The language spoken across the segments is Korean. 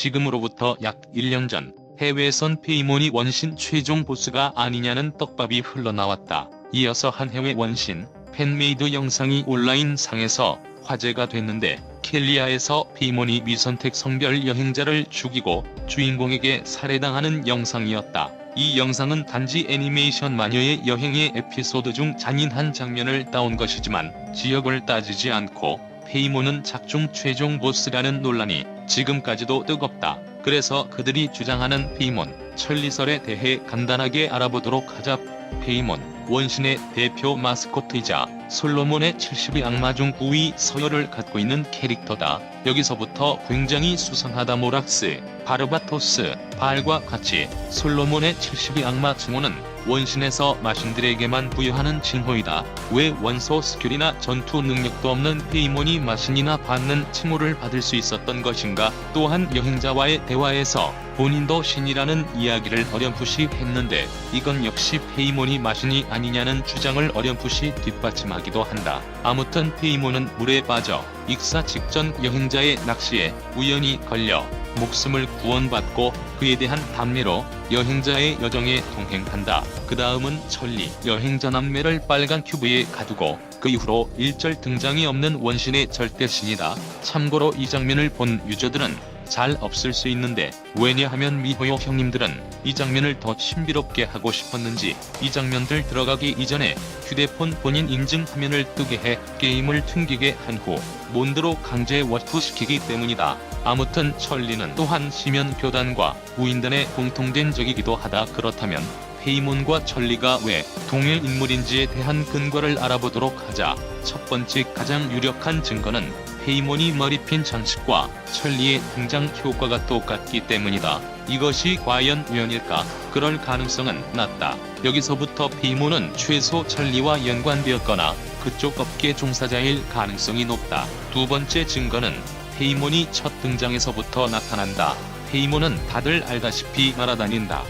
지금으로부터 약 1년 전 해외에선 페이몬이 원신 최종 보스가 아니냐는 떡밥이 흘러나왔다. 이어서 한 해외 원신 팬메이드 영상이 온라인상에서 화제가 됐는데 켈리아에서 페이몬이 미선택 성별 여행자를 죽이고 주인공에게 살해당하는 영상이었다. 이 영상은 단지 애니메이션 마녀의 여행의 에피소드 중 잔인한 장면을 따온 것이지만 지역을 따지지 않고 페이몬은 작중 최종 보스라는 논란이 지금까지도 뜨겁다. 그래서 그들이 주장하는 페이몬 천리설에 대해 간단하게 알아보도록 하자. 페이몬 원신의 대표 마스코트이자 솔로몬의 70위 악마 중 9위 서열을 갖고 있는 캐릭터다. 여기서부터 굉장히 수상하다. 모락스, 바르바토스, 바알과 같이 솔로몬의 70위 악마 칭호는 원신에서 마신들에게만 부여하는 칭호이다. 왜 원소 스킬이나 전투 능력도 없는 페이몬이 마신이나 받는 칭호를 받을 수 있었던 것인가? 또한 여행자와의 대화에서 본인도 신이라는 이야기를 어렴풋이 했는데 이건 역시 페이몬이 마신이 아니냐는 주장을 어렴풋이 뒷받침하기도 한다. 아무튼 페이몬은 물에 빠져 익사 직전 여행자의 낚시에 우연히 걸려 목숨을 구원받고 그에 대한 담례로 여행자의 여정에 동행한다. 그 다음은 천리 여행자 남매를 빨간 큐브에 가두고 그 이후로 일절 등장이 없는 원신의 절대신이다. 참고로 이 장면을 본 유저들은 잘 없을 수 있는데 왜냐하면 미호요 형님들은 이 장면을 더 신비롭게 하고 싶었는지 이 장면들 들어가기 이전에 휴대폰 본인 인증 화면을 뜨게 해 게임을 튕기게 한 후 몬드로 강제 워프시키기 때문이다. 아무튼 천리는 또한 시면 교단과 우인단의 공통된 적이기도 하다. 그렇다면 페이몬과 천리가 왜 동일 인물인지에 대한 근거를 알아보도록 하자. 첫 번째 가장 유력한 증거는 페이몬이 머리핀 장식과 천리의 등장 효과가 똑같기 때문이다. 이것이 과연 우연일까? 그럴 가능성은 낮다. 여기서부터 페이몬은 최소 천리와 연관되었거나 그쪽 업계 종사자일 가능성이 높다. 두 번째 증거는 페이몬이 첫 등장에서부터 나타난다. 페이몬은 다들 알다시피 날아다닌다.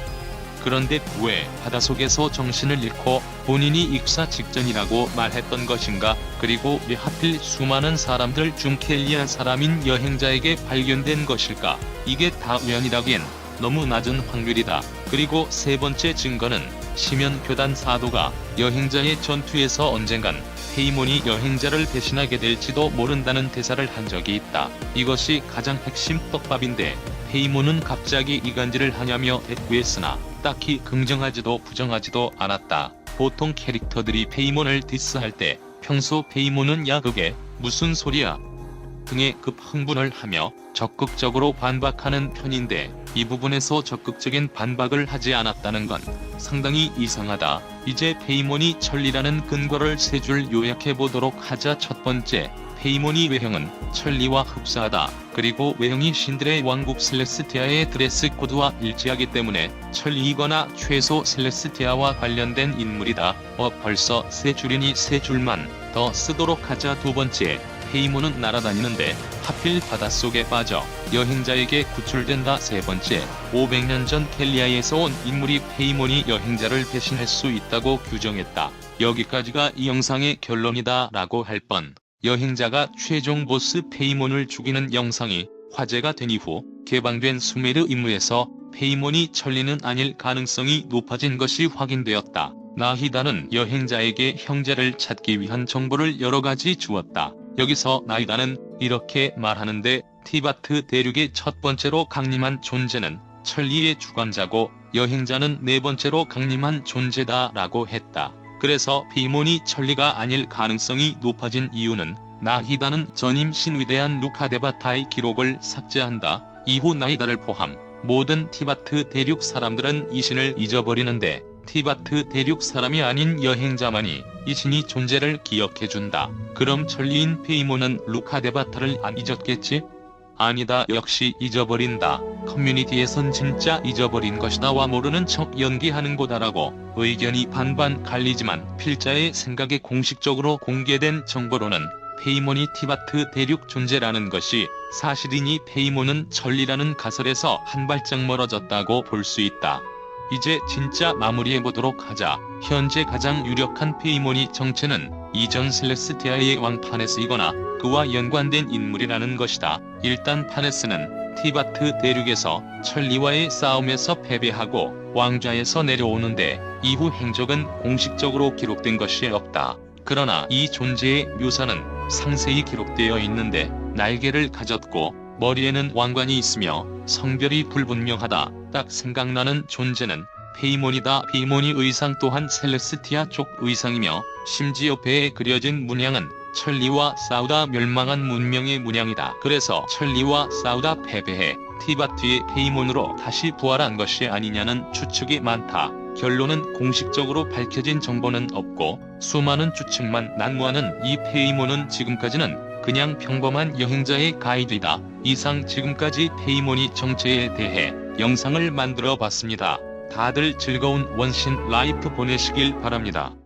그런데 왜 바닷속에서 정신을 잃고 본인이 익사 직전이라고 말했던 것인가? 그리고 왜 하필 수많은 사람들 중 켈리아 사람인 여행자에게 발견된 것일까? 이게 다 우연이라기엔 너무 낮은 확률이다. 그리고 세 번째 증거는 시면 교단 사도가 여행자의 전투에서 언젠간 페이몬이 여행자를 배신하게 될지도 모른다는 대사를 한 적이 있다. 이것이 가장 핵심 떡밥인데 페이몬은 갑자기 이간질을 하냐며 애꾸했으나 딱히 긍정하지도 부정하지도 않았다. 보통 캐릭터들이 페이몬을 디스할 때 평소 페이몬은 야 그게 무슨 소리야 등의 급 흥분을 하며 적극적으로 반박하는 편인데 이 부분에서 적극적인 반박을 하지 않았다는 건 상당히 이상하다. 이제 페이몬이 천리라는 근거를 세 줄 요약해보도록 하자. 첫 번째, 페이몬이 외형은 천리와 흡사하다. 그리고 외형이 신들의 왕국 셀레스티아의 드레스 코드와 일치하기 때문에 천리이거나 최소 셀레스티아와 관련된 인물이다. 벌써 세 줄이니 세 줄만 더 쓰도록 하자. 두 번째, 페이몬은 날아다니는데 하필 바닷속에 빠져 여행자에게 구출된다. 세 번째, 500년 전 켈리아에서 온 인물이 페이몬이 여행자를 배신할 수 있다고 규정했다. 여기까지가 이 영상의 결론이다 라고 할 뻔. 여행자가 최종 보스 페이몬을 죽이는 영상이 화제가 된 이후 개방된 수메르 임무에서 페이몬이 천리는 아닐 가능성이 높아진 것이 확인되었다. 나히다는 여행자에게 형제를 찾기 위한 정보를 여러가지 주었다. 여기서 나히다는 이렇게 말하는데 티바트 대륙의 첫 번째로 강림한 존재는 천리의 주관자고 여행자는 네 번째로 강림한 존재다 라고 했다. 그래서 페이몬이 천리가 아닐 가능성이 높아진 이유는 나히다는 전임 신 위대한 루카데바타의 기록을 삭제한다. 이후 나히다를 포함 모든 티바트 대륙 사람들은 이 신을 잊어버리는데 티바트 대륙 사람이 아닌 여행자만이 이 신이 존재를 기억해준다. 그럼 천리인 페이몬은 루카데바타를 안 잊었겠지? 아니다. 역시 잊어버린다. 커뮤니티에선 진짜 잊어버린 것이다 와 모르는 척 연기하는 거다라고 의견이 반반 갈리지만 필자의 생각에 공식적으로 공개된 정보로는 페이몬이 티바트 대륙 존재라는 것이 사실이니 페이몬은 천리라는 가설에서 한 발짝 멀어졌다고 볼 수 있다. 이제 진짜 마무리해보도록 하자. 현재 가장 유력한 페이몬이 정체는 이전 셀레스티아의 왕 파네스이거나 그와 연관된 인물이라는 것이다. 일단 파네스는 티바트 대륙에서 천리와의 싸움에서 패배하고 왕좌에서 내려오는데 이후 행적은 공식적으로 기록된 것이 없다. 그러나 이 존재의 묘사는 상세히 기록되어 있는데 날개를 가졌고 머리에는 왕관이 있으며 성별이 불분명하다. 딱 생각나는 존재는 페이몬이다. 페이몬이 의상 또한 셀레스티아 쪽 의상이며 심지어 배에 그려진 문양은 천리와 싸우다 멸망한 문명의 문양이다. 그래서 천리와 싸우다 패배해 티바트의 페이몬으로 다시 부활한 것이 아니냐는 추측이 많다. 결론은 공식적으로 밝혀진 정보는 없고 수많은 추측만 난무하는 이 페이몬은 지금까지는 그냥 평범한 여행자의 가이드이다. 이상 지금까지 페이몬이 정체에 대해 영상을 만들어 봤습니다. 다들 즐거운 원신 라이프 보내시길 바랍니다.